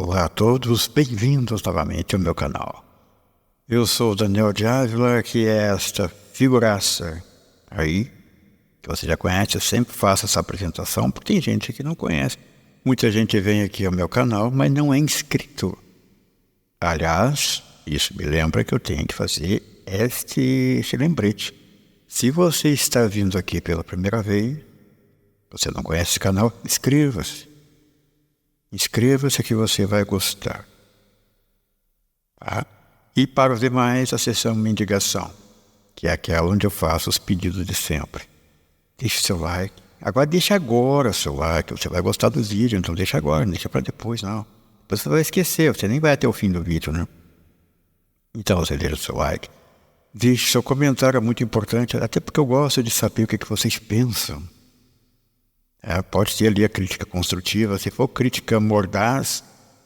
Olá a todos, bem-vindos novamente ao meu canal. Eu sou o Daniel de Ávila, que é esta figuraça aí, que você já conhece. Eu sempre faço essa apresentação, porque tem gente que não conhece. Muita gente vem aqui ao meu canal, mas não é inscrito. Aliás, isso me lembra que eu tenho que fazer este lembrete. Se você está vindo aqui pela primeira vez, você não conhece esse canal, inscreva-se. Inscreva-se que você vai gostar. Tá? E para os demais, a seção Mendigação, que é aquela onde eu faço os pedidos de sempre. Deixe seu like. Agora deixa agora seu like, você vai gostar do vídeo, então deixa agora, não deixa para depois não. Depois você vai esquecer, você nem vai até o fim do vídeo, né? Então você deixa o seu like. Deixe seu comentário, é muito importante, até porque eu gosto de saber o que vocês pensam. Pode ser ali a crítica construtiva. Se for crítica mordaz,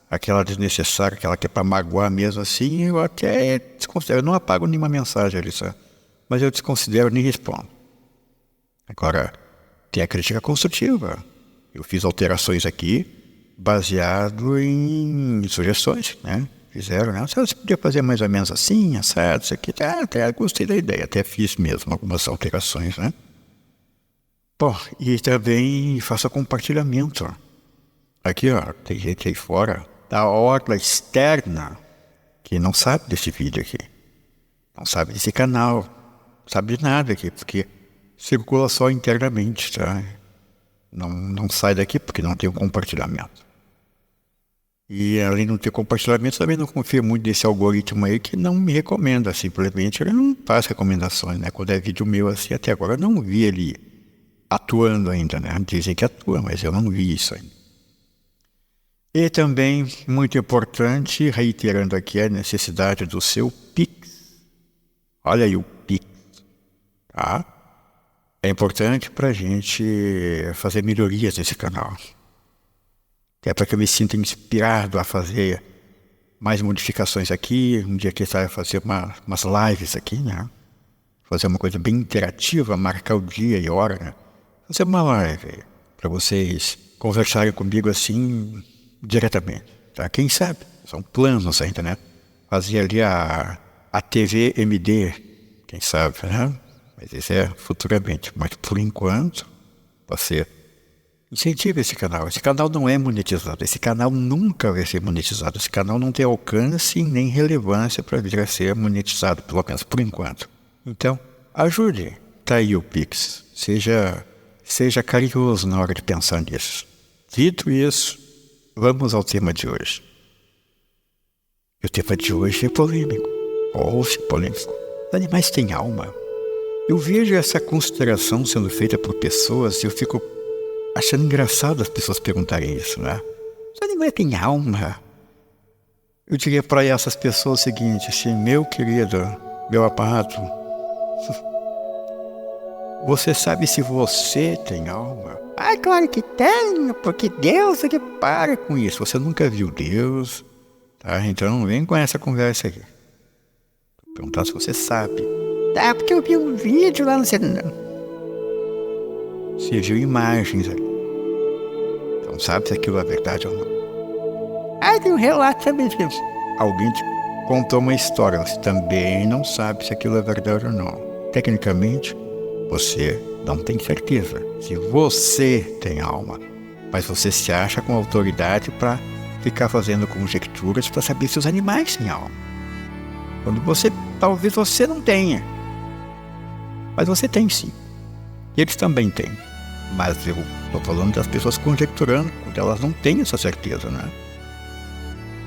aquela desnecessária, aquela que é para magoar mesmo assim, eu até desconsidero. Eu não apago nenhuma mensagem ali, sabe? Mas eu desconsidero, nem respondo. Agora, tem a crítica construtiva. Eu fiz alterações aqui baseado em sugestões, né? Fizeram, né? Você podia fazer mais ou menos assim, assado, isso aqui. Até gostei da ideia, até fiz mesmo algumas alterações, né? Bom, e também faça compartilhamento. Aqui, ó, tem gente aí fora da orla externa que não sabe desse vídeo aqui. Não sabe desse canal. Não sabe de nada aqui, porque circula só internamente, tá? Não sai daqui porque não tem um compartilhamento. E além de não ter compartilhamento, também não confio muito nesse algoritmo aí que não me recomenda. Simplesmente ele não faz recomendações, né? Quando é vídeo meu assim, até agora eu não vi ele atuando ainda, né? Dizem que atua, mas eu não vi isso ainda. E também, muito importante, reiterando aqui a necessidade do seu Pix. Olha aí o Pix, tá? É importante para a gente fazer melhorias nesse canal. É para que eu me sinta inspirado a fazer mais modificações aqui. Um dia que vai fazer umas lives aqui, né? Fazer uma coisa bem interativa, marcar o dia e hora, né? Fazer uma live para vocês conversarem comigo assim diretamente, tá? Quem sabe? São planos ainda, né? Fazer ali a TV MD, quem sabe, né? Mas isso é futuramente. Mas por enquanto, você incentiva esse canal. Esse canal não é monetizado. Esse canal nunca vai ser monetizado. Esse canal não tem alcance nem relevância para vir a ser monetizado, pelo menos por enquanto. Então, ajude. Tá aí o Pix. Seja carinhoso na hora de pensar nisso. Dito isso, vamos ao tema de hoje. E o tema de hoje é polêmico. Polêmico. Os animais têm alma. Eu vejo essa consideração sendo feita por pessoas e eu fico achando engraçado as pessoas perguntarem isso, né? Os animais têm alma. Eu diria para essas pessoas o seguinte, assim, meu querido, meu amado, você sabe se você tem alma? Ah, claro que tenho, porque Deus é que para com isso. Você nunca viu Deus, tá? Então não vem com essa conversa aqui. Vou perguntar se você sabe. Tá, porque eu vi um vídeo lá no celular. Você viu imagens ali. Então sabe se aquilo é verdade ou não. Ah, tem um relato também. Alguém te contou uma história, você também não sabe se aquilo é verdade ou não. Tecnicamente, você não tem certeza se você tem alma, mas você se acha com autoridade para ficar fazendo conjecturas para saber se os animais têm alma. Quando talvez você não tenha, mas você tem sim. E eles também têm. Mas eu estou falando das pessoas conjecturando, quando elas não têm essa certeza, né?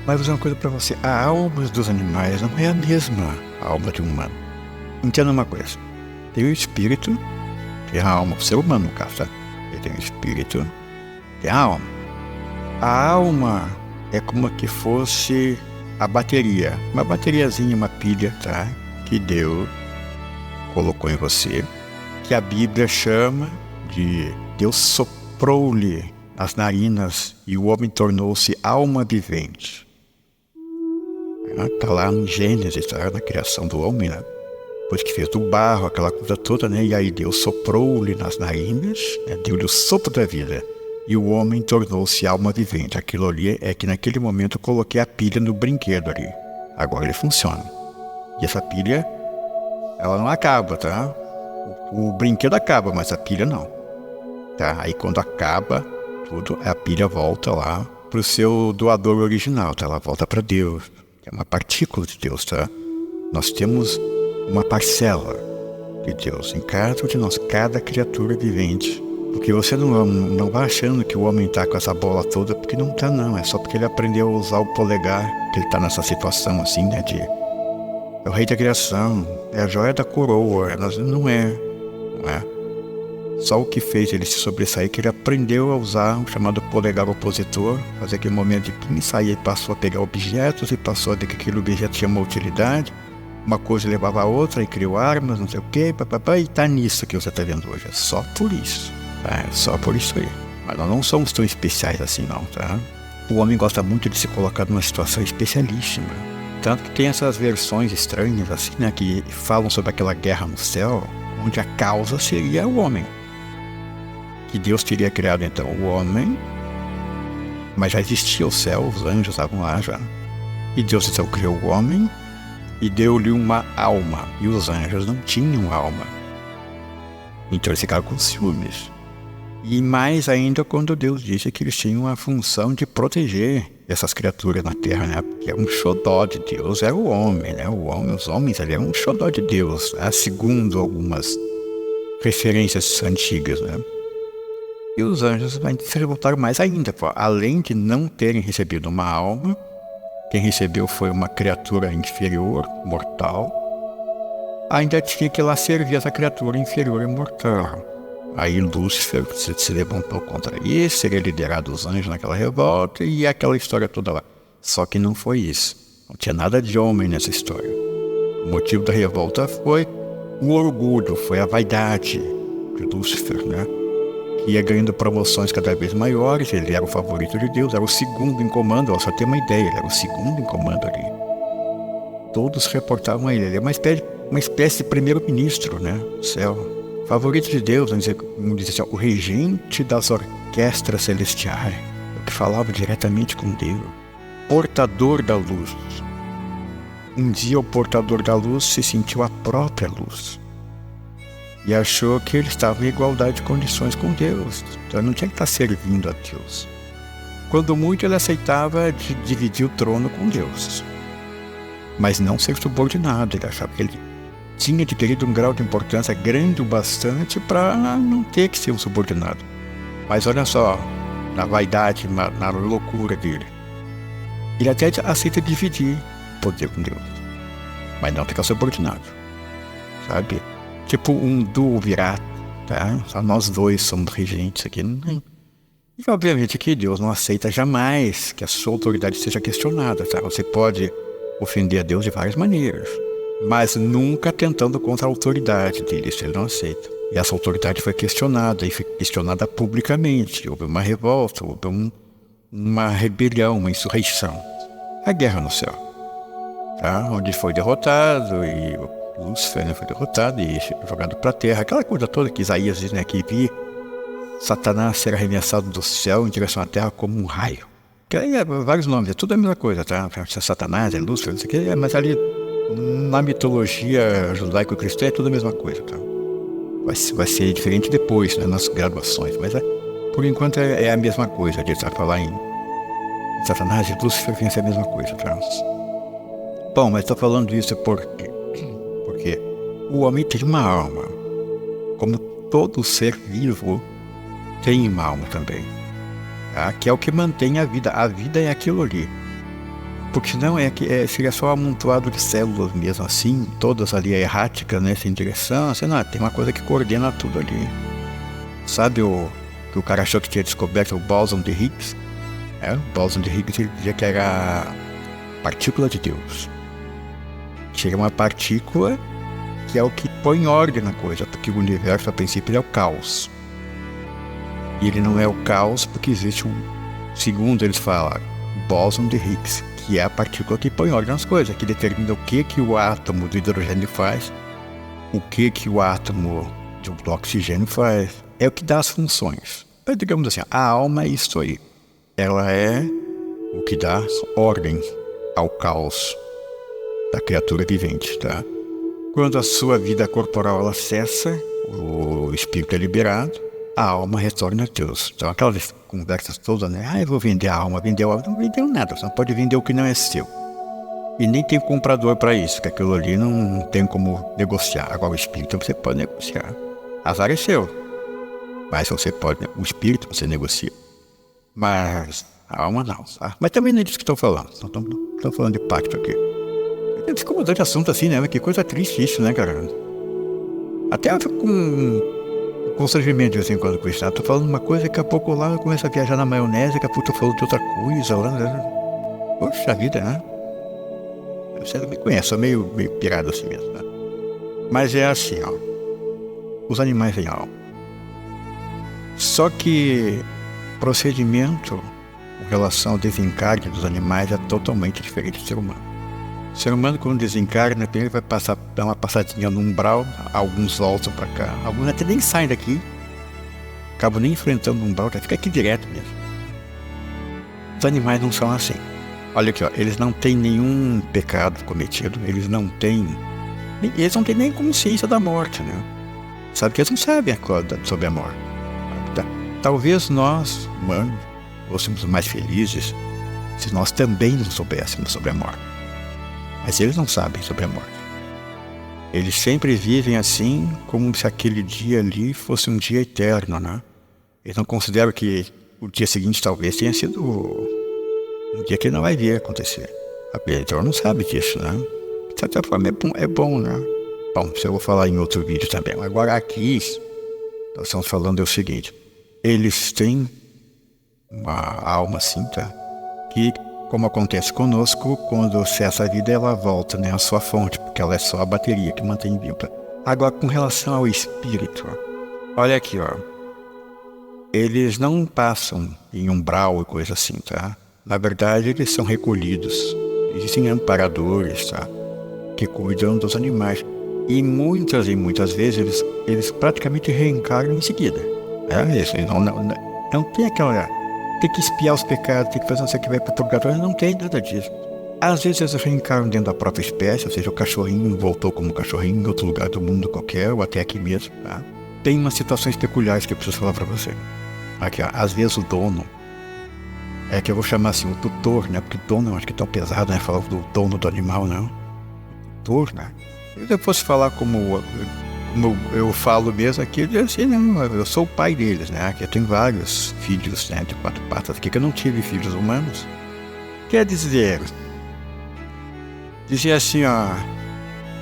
Mas vou dizer uma coisa para você, a alma dos animais não é a mesma alma de um humano. Entenda uma coisa. Tem o espírito, tem a alma, o ser humano no caso, tá? Ele tem o espírito, tem a alma. A alma é como que fosse a bateria, uma bateriazinha, uma pilha, tá? Que Deus colocou em você, que a Bíblia chama de Deus soprou-lhe as narinas e o homem tornou-se alma vivente. Tá lá em Gênesis, tá? Na criação do homem, né? Depois que fez do barro, aquela coisa toda, né? E aí Deus soprou-lhe nas narinas, né? Deu-lhe o sopro da vida. e o homem tornou-se alma vivente. Aquilo ali é que naquele momento eu coloquei a pilha no brinquedo ali. Agora ele funciona. E essa pilha, ela não acaba, tá? O brinquedo acaba, mas a pilha não. Tá? Aí quando acaba tudo, a pilha volta lá pro seu doador original, tá? Ela volta para Deus, que é uma partícula de Deus, tá? Nós temos uma parcela de Deus em cada de nós, cada criatura vivente. Porque você não vai achando que o homem tá com essa bola toda, porque não tá não, é só porque ele aprendeu a usar o polegar, que ele tá nessa situação assim, né, de... É o rei da criação, é a joia da coroa, não é. Só o que fez ele se sobressair, que ele aprendeu a usar o chamado polegar opositor, fazer aquele momento de pinça, e passou a pegar objetos, e passou a ver que aquele objeto tinha uma utilidade, uma coisa levava a outra, e criou armas, não sei o que, e tá nisso que você tá vendo hoje, é só por isso. É só por isso aí. Mas nós não somos tão especiais assim não, tá? O homem gosta muito de se colocar numa situação especialíssima. Tanto que tem essas versões estranhas assim, né? Que falam sobre aquela guerra no céu, onde a causa seria o homem. Que Deus teria criado então o homem, mas já existia o céu, os anjos estavam lá já. E Deus então criou o homem e deu-lhe uma alma. E os anjos não tinham alma. Então eles ficaram com ciúmes. E mais ainda quando Deus disse que eles tinham a função de proteger essas criaturas na terra, né? Porque um xodó de Deus era o homem, né? Os homens ali eram um xodó de Deus, né? Segundo algumas referências antigas, né? E os anjos se revoltaram mais ainda, pô. Além de não terem recebido uma alma, quem recebeu foi uma criatura inferior, mortal, ainda tinha que ir lá servir essa criatura inferior e mortal. Aí Lúcifer se levantou contra isso, seria liderado os anjos naquela revolta e aquela história toda lá. Só que não foi isso. Não tinha nada de homem nessa história. O motivo da revolta foi o orgulho, foi a vaidade de Lúcifer, né? Que ia ganhando promoções cada vez maiores, ele era o favorito de Deus, era o segundo em comando, ó, só tem uma ideia, ele era o segundo em comando ali. Todos reportavam a ele, ele é uma espécie de primeiro-ministro, né? Do céu. Favorito de Deus, vamos dizer assim, o regente das orquestras celestiais, o que falava diretamente com Deus, portador da luz. Um dia o portador da luz se sentiu a própria luz e achou que ele estava em igualdade de condições com Deus, então ele não tinha que estar servindo a Deus. Quando muito ele aceitava de dividir o trono com Deus, mas não ser subordinado, ele achava que ele tinha adquirido um grau de importância grande o bastante para não ter que ser um subordinado. Mas olha só, na vaidade, na loucura dele. Ele até aceita dividir o poder com Deus, mas não ficar subordinado, sabe? Tipo um duo-virato, tá? Só nós dois somos regentes aqui. E obviamente que Deus não aceita jamais que a sua autoridade seja questionada, tá? Você pode ofender a Deus de várias maneiras, mas nunca tentando contra a autoridade dele, isso ele não aceita. E essa autoridade foi questionada, e foi questionada publicamente. Houve uma revolta, houve uma rebelião, uma insurreição. A guerra no céu, tá? Onde foi derrotado, e Lúcifer, né, foi derrotado e jogado para a terra. Aquela coisa toda que Isaías diz, né, que vi Satanás ser arremessado do céu em direção à terra como um raio. Que aí é vários nomes, é tudo a mesma coisa, tá? Satanás, é Lúcifer, não sei o que, mas ali na mitologia judaico-cristã é tudo a mesma coisa, tá? Vai ser diferente depois, né, nas graduações, mas por enquanto é a mesma coisa. A gente vai falar em Satanás e Lúcifer, vem ser a mesma coisa, tá? Bom, mas estou falando isso porque o homem tem uma alma, como todo ser vivo tem uma alma também, tá? Que é o que mantém a vida. A vida é aquilo ali. Porque senão seria só um amontoado de células mesmo assim, todas ali erráticas, né, sem direção, sei lá, tem uma coisa que coordena tudo ali. Sabe que o cara achou que tinha descoberto o bóson de Higgs? O bóson de Higgs ele dizia que era a partícula de Deus. Que era uma partícula que é o que põe ordem na coisa, porque o universo a princípio é o caos. E ele não é o caos porque existe segundo eles falaram, o bóson de Higgs, que é a partícula que põe ordem nas coisas, que determina o que o átomo do hidrogênio faz, o que o átomo do oxigênio faz, é o que dá as funções. Mas digamos assim, a alma é isso aí. Ela é o que dá ordem ao caos da criatura vivente, tá? Quando a sua vida corporal ela cessa, o espírito é liberado, a alma retorna a Deus. Então aquelas conversas todas, né? Eu vou vender a alma, não vendeu nada, você não pode vender o que não é seu. E nem tem comprador para isso, que aquilo ali não tem como negociar. Agora o espírito você pode negociar. Azar é seu. Mas você pode, o espírito você negocia. Mas a alma não, tá? Mas também não é disso que estou falando. Estou falando de pacto aqui. Ficou mudando de assunto assim, né? Que coisa triste isso, né, cara? Até eu fico com constrangimento de vez em quando com isso. Tô falando uma coisa, daqui a pouco lá eu começo a viajar na maionese, daqui a pouco tô falando de outra coisa. Né? Poxa vida, né? Você não me conhece, sou meio pirado assim mesmo, né? Mas é assim, ó. Os animais têm alma. Só que o procedimento com relação ao desencarne dos animais é totalmente diferente do ser humano. O ser humano, quando desencarna, primeiro vai dar uma passadinha no umbral, alguns voltam para cá, alguns até nem saem daqui, acabam nem enfrentando o umbral, fica aqui direto mesmo. Os animais não são assim. Olha aqui, ó, eles não têm nenhum pecado cometido, eles não têm nem consciência da morte, né? Sabe que eles não sabem sobre a morte. Talvez nós, humanos, fôssemos mais felizes se nós também não soubéssemos sobre a morte. Mas eles não sabem sobre a morte. Eles sempre vivem assim, como se aquele dia ali fosse um dia eterno, né? Eles não consideram que o dia seguinte talvez tenha sido um dia que ele não vai ver acontecer. A pessoa não sabe disso, né? De certa forma é bom, né? Bom, isso eu vou falar em outro vídeo também. Agora aqui, nós estamos falando o seguinte. Eles têm uma alma assim, tá? Que, como acontece conosco, quando cessa a vida, ela volta, né, à sua fonte, porque ela é só a bateria que mantém viva. Agora, com relação ao espírito, olha aqui, ó. Eles não passam em umbral e coisa assim, tá? Na verdade, eles são recolhidos. Existem amparadores, tá? Que cuidam dos animais. E muitas vezes eles praticamente reencarnam em seguida. É isso, não tem aquela... Tem que espiar os pecados, tem que fazer não sei o que vai para o purgatório, não tem nada disso. Às vezes eles reencarnam dentro da própria espécie, ou seja, o cachorrinho voltou como cachorrinho em outro lugar do mundo qualquer, ou até aqui mesmo, tá? Tem umas situações peculiares que eu preciso falar para você. Aqui, ó, às vezes o dono, que eu vou chamar assim, o tutor, né? Porque dono eu acho que é tão pesado, né? Falar do dono do animal, não. O tutor, né? Se eu fosse falar como eu falo mesmo aqui, eu digo assim, não, eu sou o pai deles, né? Aqui eu tenho vários filhos, né, de 4 patas aqui, que eu não tive filhos humanos. Quer dizer assim, ó,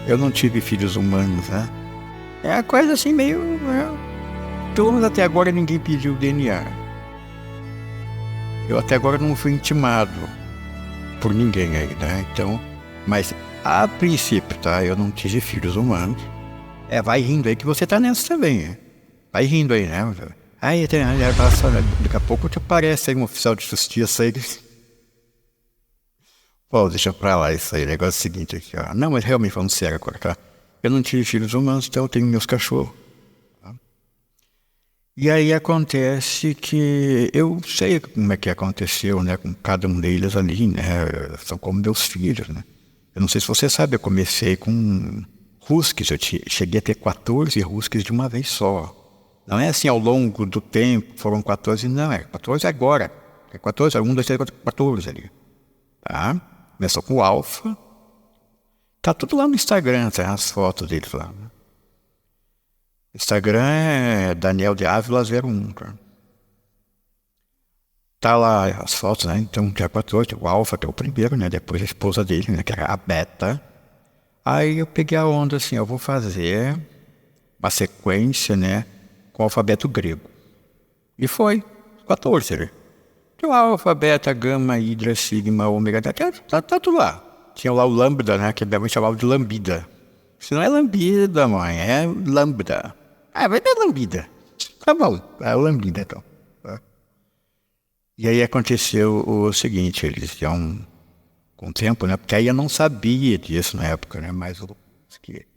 eu não tive filhos humanos, né? É uma coisa assim meio... pelo menos até agora ninguém pediu DNA. Eu até agora não fui intimado por ninguém aí, né? Então, mas a princípio, tá? Eu não tive filhos humanos. Vai rindo aí que você tá nessa também, né? Vai rindo aí, né? Aí daqui a pouco te aparece aí um oficial de justiça aí. Pô, deixa pra lá isso aí, o negócio é o seguinte aqui, ó. Não, mas realmente falando sério agora, tá? Eu não tive filhos humanos, então eu tenho meus cachorros. Tá? E aí acontece que eu sei como é que aconteceu, né? Com cada um deles ali, né? São como meus filhos, né? Eu não sei se você sabe, eu comecei com huskies, eu cheguei a ter 14 huskies de uma vez só. Não é assim ao longo do tempo, foram 14, não, 14 agora. 14, 1, 2, 3, 4, 14 ali. Tá? Começou com o Alfa. Tá tudo lá no Instagram, tá? As fotos deles lá. Instagram é Daniel de Ávila 01, tá? Tá lá as fotos, né? Então, dia 14, o Alfa, que é o primeiro, né? Depois a esposa dele, né? Que era a Beta. Aí eu peguei a onda assim, eu vou fazer uma sequência, né, com o alfabeto grego. E foi, 14, né? Tinha o alfa, beta, gama, hidra, sigma, ômega, tá tudo lá. Tinha lá o lambda, né, que minha mãe chamava de lambida. Isso não é lambida, mãe, é lambda. Vai ter lambida. Tá bom, é lambida então. Tá? E aí aconteceu o seguinte, eles iam... com o tempo, né? Porque aí eu não sabia disso na época, né? Mas o husky...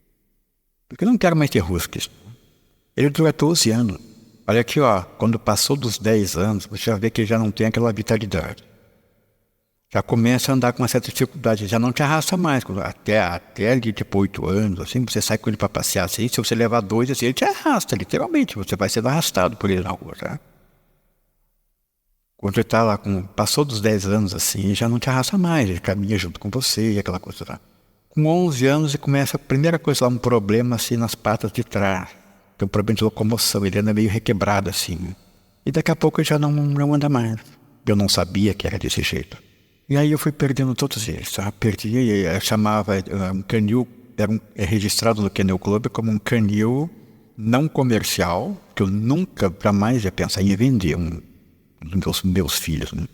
Porque eu não quero mais ter huskies. Ele dura 12 anos. Olha aqui, ó, quando passou dos 10 anos, você já vê que ele já não tem aquela vitalidade. Já começa a andar com uma certa dificuldade, já não te arrasta mais. Até ali, tipo, 8 anos, assim, você sai com ele para passear, assim, se você levar 2, assim, ele te arrasta, literalmente, você vai sendo arrastado por ele na rua, tá? Quando ele tá lá, passou dos 10 anos, assim, ele já não te arrasta mais, ele caminha junto com você e aquela coisa lá. Com 11 anos, ele começa, a primeira coisa lá, um problema, assim, nas patas de trás. Tem um problema de locomoção, ele anda meio requebrado, assim. E daqui a pouco ele já não anda mais. Eu não sabia que era desse jeito. E aí eu fui perdendo todos eles, tá? Perdi, eu chamava um canil, é registrado no Kennel Club como um canil não comercial, que eu nunca, jamais ia pensar em vender dos meus filhos, né?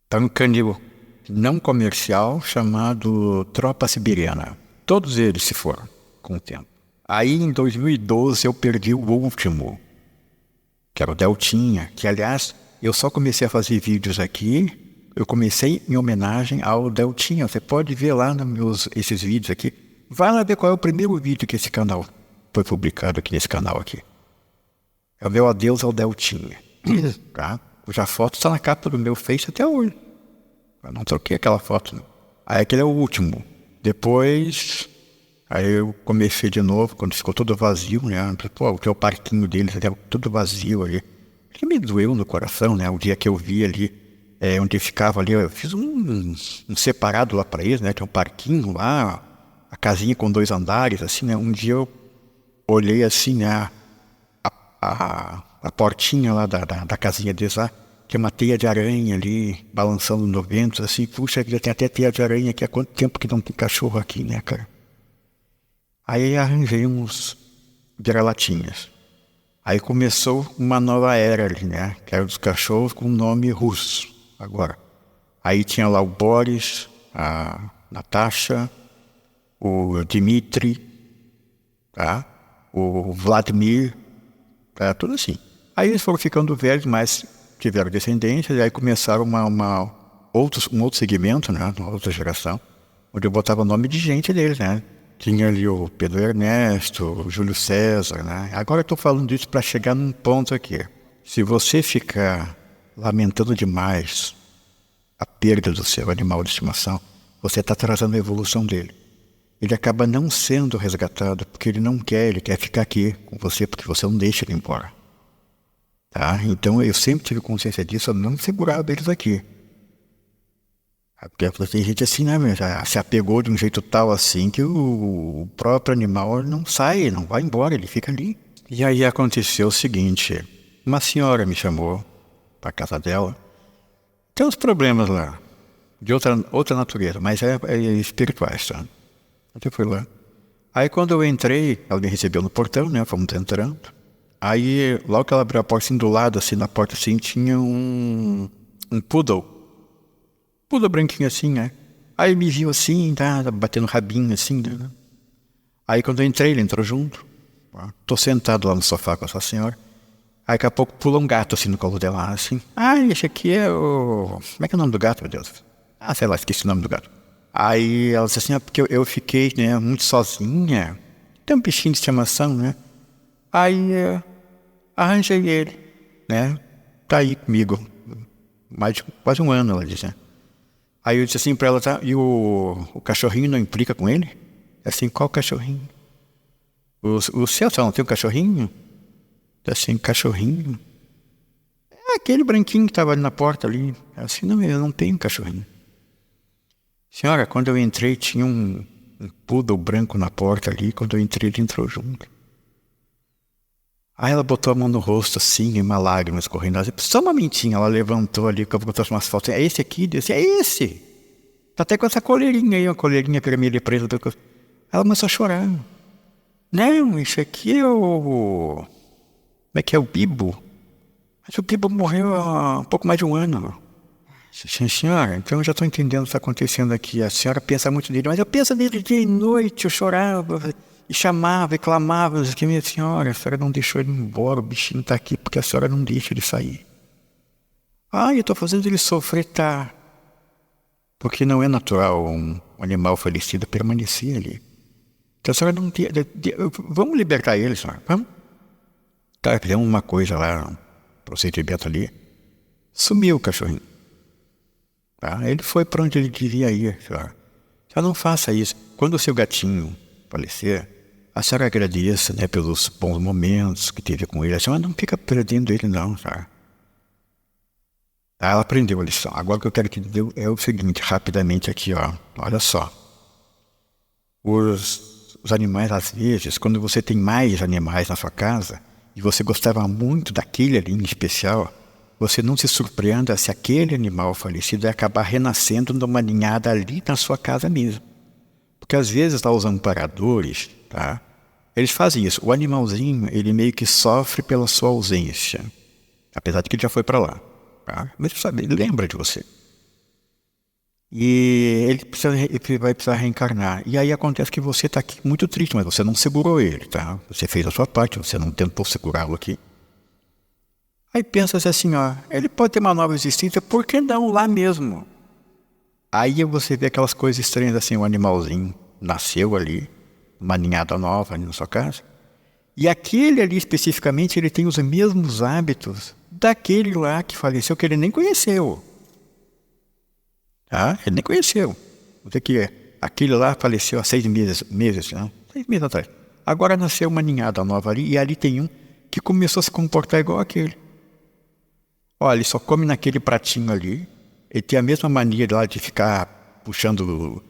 Então, um canil não comercial chamado Tropa Siberiana. Todos eles se foram com o tempo. Aí, em 2012, eu perdi o último, que era o Deltinha, que, aliás, eu só comecei a fazer vídeos aqui. Eu comecei em homenagem ao Deltinha. Você pode ver lá esses vídeos aqui. Vai lá ver qual é o primeiro vídeo que esse canal foi publicado aqui nesse canal aqui. É o meu adeus ao Deltinha. Tá? Cuja foto está na capa do meu Face até hoje. Eu não troquei aquela foto. Aí aquele é o último. Depois, aí eu comecei de novo, quando ficou todo vazio, né? Pô, o teu parquinho deles, até tudo vazio ali. Ele me doeu no coração, né? O dia que eu vi ali, onde ficava ali, eu fiz um separado lá para eles, né? Tinha um parquinho lá, a casinha com 2 andares, assim, né? Um dia eu olhei assim, né? A portinha lá da casinha deles lá, tinha uma teia de aranha ali, balançando no vento, assim, puxa, já tem até teia de aranha aqui, há quanto tempo que não tem cachorro aqui, né, cara? Aí arranjei uns vira-latinhas. Aí começou uma nova era ali, né? Que era dos cachorros com nome russo, agora. Aí tinha lá o Boris, a Natasha, o Dmitri, tá? O Vladimir, tá? Tudo assim. Aí eles foram ficando velhos, mas tiveram descendência, e aí começaram um outro segmento, né? Uma outra geração, onde eu botava o nome de gente deles, né? Tinha ali o Pedro Ernesto, o Júlio César, né? Agora eu estou falando isso para chegar num ponto aqui. Se você ficar lamentando demais a perda do seu animal de estimação, você está atrasando a evolução dele. Ele acaba não sendo resgatado porque ele não quer, ele quer ficar aqui com você porque você não deixa ele embora. Tá? Então eu sempre tive consciência disso, eu não segurava eles aqui. Porque tem gente assim, né, se apegou de um jeito tal assim que o próprio animal não sai, não vai embora, ele fica ali. E aí aconteceu o seguinte, uma senhora me chamou para casa dela, tem uns problemas lá, de outra natureza, mas é espirituais, tá? Eu fui lá. Aí quando eu entrei, ela me recebeu no portão, né, fomos entrando. Aí, logo que ela abriu a porta, assim, do lado, assim, na porta, assim, tinha um poodle. Poodle branquinho assim, né? Aí me viu assim, tá, batendo rabinho assim, né? Aí quando eu entrei, ele entrou junto. Tô sentado lá no sofá com essa senhora. Aí daqui a pouco pula um gato assim no colo dela, assim. Ah, esse aqui é o... Como é que é o nome do gato, meu Deus? Ah, sei lá, esqueci o nome do gato. Aí ela disse assim, porque eu fiquei, né, muito sozinha. Tem um bichinho de estimação, né? Aí arranjei ele, né? Tá aí comigo. Mais de quase um ano, ela disse, né? Aí eu disse assim pra ela, tá, e o cachorrinho não implica com ele? Assim, qual cachorrinho? O seu, não tem um cachorrinho? Assim, cachorrinho? É aquele branquinho que estava ali na porta ali. Assim, não, eu não tenho cachorrinho. Senhora, quando eu entrei tinha um poodle branco na porta ali, quando eu entrei ele entrou junto. Aí ela botou a mão no rosto assim, uma lágrima escorrendo. Ela disse, só uma mintinha, ela levantou ali, botou umas fotos. É esse aqui? Eu disse, é esse! Tá até com essa coleirinha aí, uma coleirinha vermelha presa. Ela começou a chorar. Não, isso aqui é o... Como é que é? O Bibo? Mas o Bibo morreu há um pouco mais de um ano. Senhora, então eu já estou entendendo o que está acontecendo aqui. A senhora pensa muito nele, mas eu penso nele dia e noite, eu chorava... E chamava, e clamava, dizia que minha senhora, a senhora não deixou ele embora, o bichinho está aqui porque a senhora não deixa ele sair. Ah, eu estou fazendo ele sofrer, tá? Porque não é natural um animal falecido permanecer ali. Então a senhora não... Vamos libertar ele, senhora, vamos? Tá fazendo uma coisa lá, um procedimento ali. Sumiu o cachorrinho. Tá? Ele foi para onde ele devia ir. Já não faça isso. Quando o seu gatinho falecer, a senhora agradeça, né, pelos bons momentos que teve com ele. A senhora não fica perdendo ele, não, tá? Ela aprendeu a lição. Agora o que eu quero te dizer é o seguinte, rapidamente aqui, ó. Olha só. Os animais, às vezes, quando você tem mais animais na sua casa, e você gostava muito daquele ali em especial, você não se surpreenda se aquele animal falecido acabar renascendo numa ninhada ali na sua casa mesmo. Porque às vezes lá os amparadores, tá? Eles fazem isso. O animalzinho, ele meio que sofre pela sua ausência. Apesar de que ele já foi para lá. Tá? Mas sabe, ele lembra de você. E ele vai precisar reencarnar. E aí acontece que você está aqui muito triste, mas você não segurou ele, tá? Você fez a sua parte, você não tentou segurá-lo aqui. Aí pensa-se assim, ó, ele pode ter uma nova existência, por que não lá mesmo? Aí você vê aquelas coisas estranhas assim, o animalzinho nasceu ali, uma ninhada nova ali na sua casa. E aquele ali especificamente, ele tem os mesmos hábitos daquele lá que faleceu, que ele nem conheceu. Tá? Ele nem conheceu. Vou que aquele lá faleceu há 6 meses, né? 6 meses atrás. Agora nasceu uma ninhada nova ali, e ali tem um que começou a se comportar igual aquele. Olha, ele só come naquele pratinho ali, ele tem a mesma mania lá de ficar puxando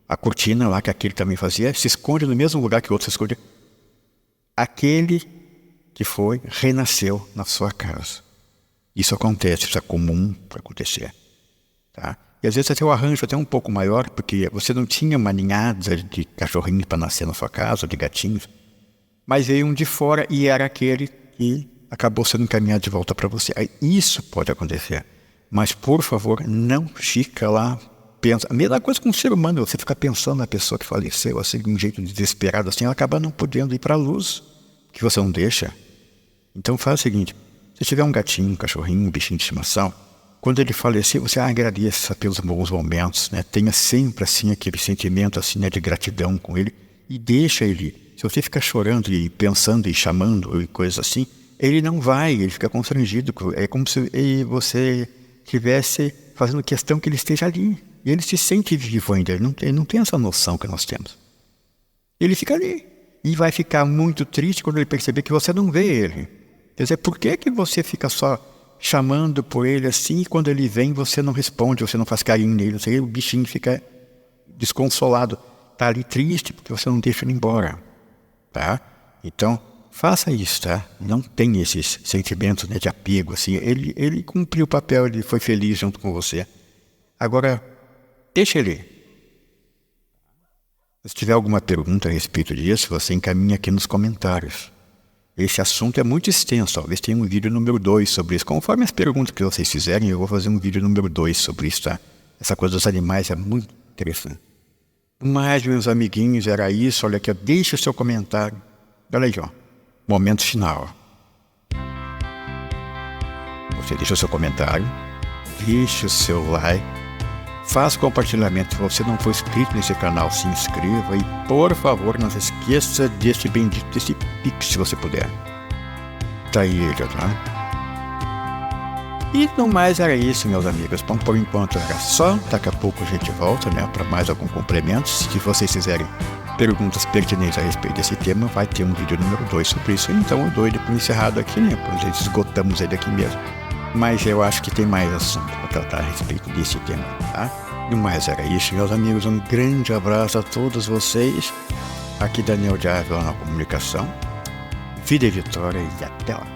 a cortina lá que aquele também fazia, se esconde no mesmo lugar que o outro se esconde. Aquele que foi, renasceu na sua casa. Isso acontece, isso é comum para acontecer. Tá? E às vezes até o arranjo até um pouco maior, porque você não tinha uma ninhada de cachorrinhos para nascer na sua casa, de gatinhos, mas veio um de fora e era aquele que acabou sendo encaminhado de volta para você. Aí, isso pode acontecer. Mas, por favor, não fica lá, pensa. A mesma coisa com o ser humano, você fica pensando na pessoa que faleceu, assim, de um jeito desesperado, assim, ela acaba não podendo ir para a luz, que você não deixa. Então faz o seguinte, se tiver um gatinho, um cachorrinho, um bichinho de estimação, quando ele falecer, você agradeça pelos bons momentos, né? Tenha sempre, assim, aquele sentimento, assim, né, de gratidão com ele, e deixa ele. Se você ficar chorando e pensando e chamando e coisas assim, ele não vai, ele fica constrangido. É como se você estivesse fazendo questão que ele esteja ali. E ele se sente vivo ainda, ele não tem essa noção que nós temos. Ele fica ali. E vai ficar muito triste quando ele perceber que você não vê ele. Quer dizer, por que você fica só chamando por ele assim, e quando ele vem você não responde, você não faz carinho nele, aí o bichinho fica desconsolado, está ali triste porque você não deixa ele embora. Tá? Então, faça isso, tá? Não tem esses sentimentos, né, de apego, assim. Ele cumpriu o papel, ele foi feliz junto com você. Agora, deixa ele. Se tiver alguma pergunta a respeito disso, você encaminha aqui nos comentários. Esse assunto é muito extenso, talvez tenha um vídeo número 2 sobre isso. Conforme as perguntas que vocês fizerem, eu vou fazer um vídeo número 2 sobre isso, tá? Essa coisa dos animais é muito interessante. Mas, meus amiguinhos, era isso. Olha aqui, ó, deixa o seu comentário. Olha aí, ó. Momento final. Você deixa o seu comentário, deixa o seu like, faça compartilhamento. Se você não for inscrito nesse canal, se inscreva e, por favor, não se esqueça desse bendito, desse Pix, se você puder. Tá aí ele, tá? E no mais era isso, meus amigos. Bom, por enquanto era só. Daqui a pouco a gente volta, né, para mais algum complemento. Se vocês fizerem perguntas pertinentes a respeito desse tema, vai ter um vídeo número 2 sobre isso. Então eu dou ele por encerrado aqui, né? Pois esgotamos ele aqui mesmo. Mas eu acho que tem mais assunto para tratar a respeito desse tema, tá? E mais era isso, meus amigos. Um grande abraço a todos vocês. Aqui Daniel de Ávila na comunicação. Vida e vitória e até lá.